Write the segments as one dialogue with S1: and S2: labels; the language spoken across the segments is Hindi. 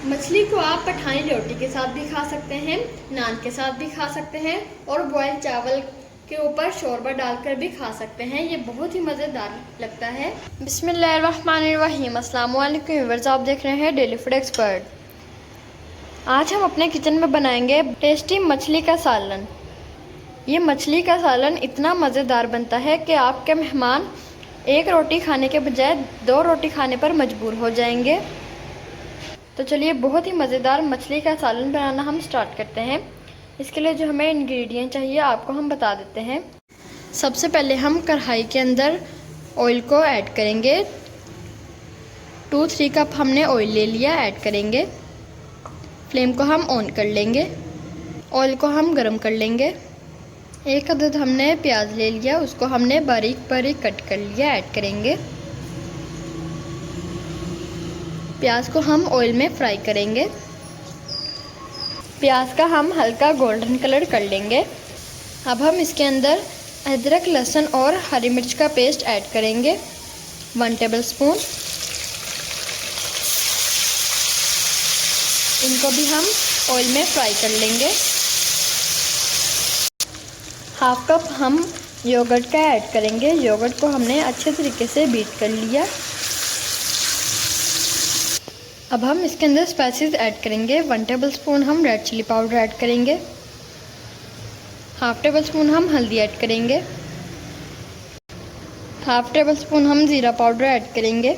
S1: मछली को आप पठाई रोटी के साथ भी खा सकते हैं, नान के साथ भी खा सकते हैं और बॉयल चावल के ऊपर शोरबा डालकर भी खा सकते हैं। ये बहुत ही मज़ेदार लगता है। बिस्मिल्लाहिर्रहमानिर्रहीम। अस्सलाम वालेकुम व्यूअर्स, आप देख रहे हैं डेली फूड एक्सपर्ट। आज हम अपने किचन में बनाएंगे टेस्टी मछली का सालन। ये मछली का सालन इतना मज़ेदार बनता है कि आपके मेहमान एक रोटी खाने के बजाय 2 रोटी खाने पर मजबूर हो जाएंगे। तो चलिए बहुत ही मज़ेदार मछली का सालन बनाना हम स्टार्ट करते हैं। इसके लिए जो हमें इंग्रेडिएंट चाहिए आपको हम बता देते हैं। सबसे पहले हम कढ़ाई के अंदर ऑयल को ऐड करेंगे। 2-3 कप हमने ऑयल ले लिया, ऐड करेंगे। फ्लेम को हम ऑन कर लेंगे। ऑयल को हम गरम कर लेंगे। 1 अदद हमने प्याज ले लिया, उसको हमने बारीक बारीक कट कर लिया, ऐड करेंगे। प्याज को हम ऑयल में फ्राई करेंगे। प्याज का हम हल्का गोल्डन कलर कर लेंगे। अब हम इसके अंदर अदरक, लहसुन और हरी मिर्च का पेस्ट ऐड करेंगे, 1 टेबलस्पून। इनको भी हम ऑयल में फ्राई कर लेंगे। 1/2 कप हम योगर्ट का ऐड करेंगे। योगर्ट को हमने अच्छे तरीके से बीट कर लिया। अब हम इसके अंदर स्पाइसेस ऐड करेंगे। 1 टेबलस्पून हम रेड चिली पाउडर ऐड करेंगे। 1/2 टेबलस्पून हम हल्दी ऐड करेंगे। 1/2 टेबलस्पून हम ज़ीरा पाउडर ऐड करेंगे।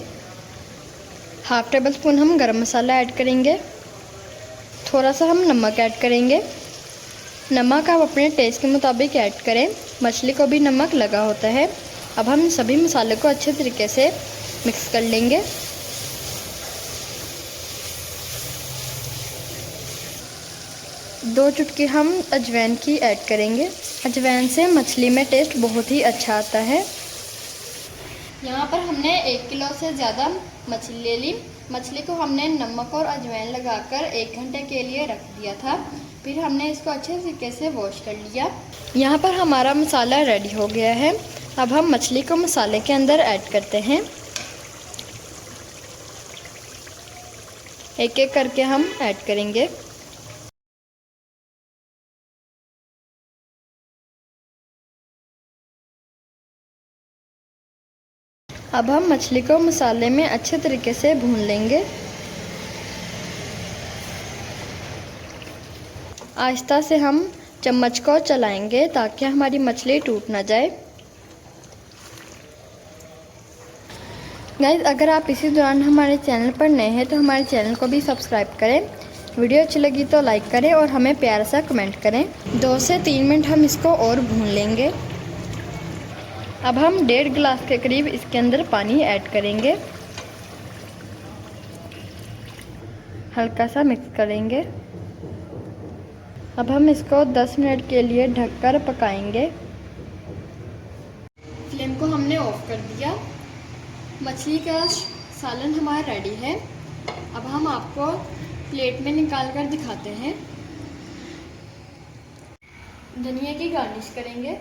S1: 1/2 टेबलस्पून हम गरम मसाला ऐड करेंगे। थोड़ा सा हम नमक ऐड करेंगे। नमक आप अपने टेस्ट के मुताबिक ऐड करें, मछली को भी नमक लगा होता है। अब हम सभी मसाले को अच्छे तरीके से मिक्स कर लेंगे। दो चुटकी हम अजवाइन की ऐड करेंगे। अजवाइन से मछली में टेस्ट बहुत ही अच्छा आता है। यहाँ पर हमने 1 किलो से ज़्यादा मछली ले ली। मछली को हमने नमक और अजवाइन लगाकर 1 घंटे के लिए रख दिया था। फिर हमने इसको अच्छे तरीके से वॉश कर लिया। यहाँ पर हमारा मसाला रेडी हो गया है। अब हम मछली को मसाले के अंदर ऐड करते हैं। एक एक करके हम ऐड करेंगे। अब हम मछली को मसाले में अच्छे तरीके से भून लेंगे। आहिस्ता से हम चम्मच को चलाएंगे ताकि हमारी मछली टूट ना जाए। गाइस, अगर आप इसी दौरान हमारे चैनल पर नए हैं तो हमारे चैनल को भी सब्सक्राइब करें। वीडियो अच्छी लगी तो लाइक करें और हमें प्यारा सा कमेंट करें। 2 से 3 मिनट हम इसको और भून लेंगे। अब हम 1.5 गिलास के करीब इसके अंदर पानी ऐड करेंगे। हल्का सा मिक्स करेंगे। अब हम इसको 10 मिनट के लिए ढककर पकाएंगे। फ्लेम को हमने ऑफ कर दिया। मछली का सालन हमारा रेडी है। अब हम आपको प्लेट में निकाल कर दिखाते हैं। धनिया की गार्निश करेंगे।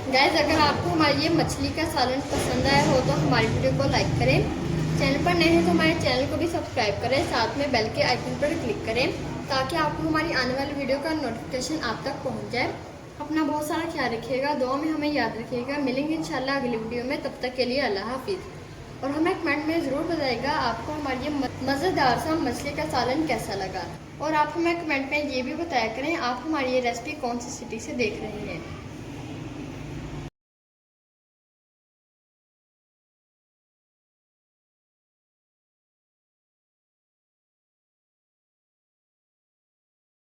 S1: गाइस, अगर आपको हमारी ये मछली का सालन पसंद आया हो तो हमारी वीडियो को लाइक करें। चैनल पर नए हैं तो हमारे चैनल को भी सब्सक्राइब करें। साथ में बेल के आइकन पर क्लिक करें ताकि आपको हमारी आने वाली वीडियो का नोटिफिकेशन आप तक पहुंच जाए। अपना बहुत सारा ख्याल रखिएगा, दुआ में हमें याद रखिएगा। मिलेंगे इंशाल्लाह अगली वीडियो में। तब तक के लिए अल्लाह हाफिज़। और हमें कमेंट में ज़रूर बताइएगा आपको हमारी ये मज़ेदार सा मछली का सालन कैसा लगा। और आप हमें कमेंट में ये भी बताया करें आप हमारी ये रेसिपी कौन सी सिटी से देख रहे हैं।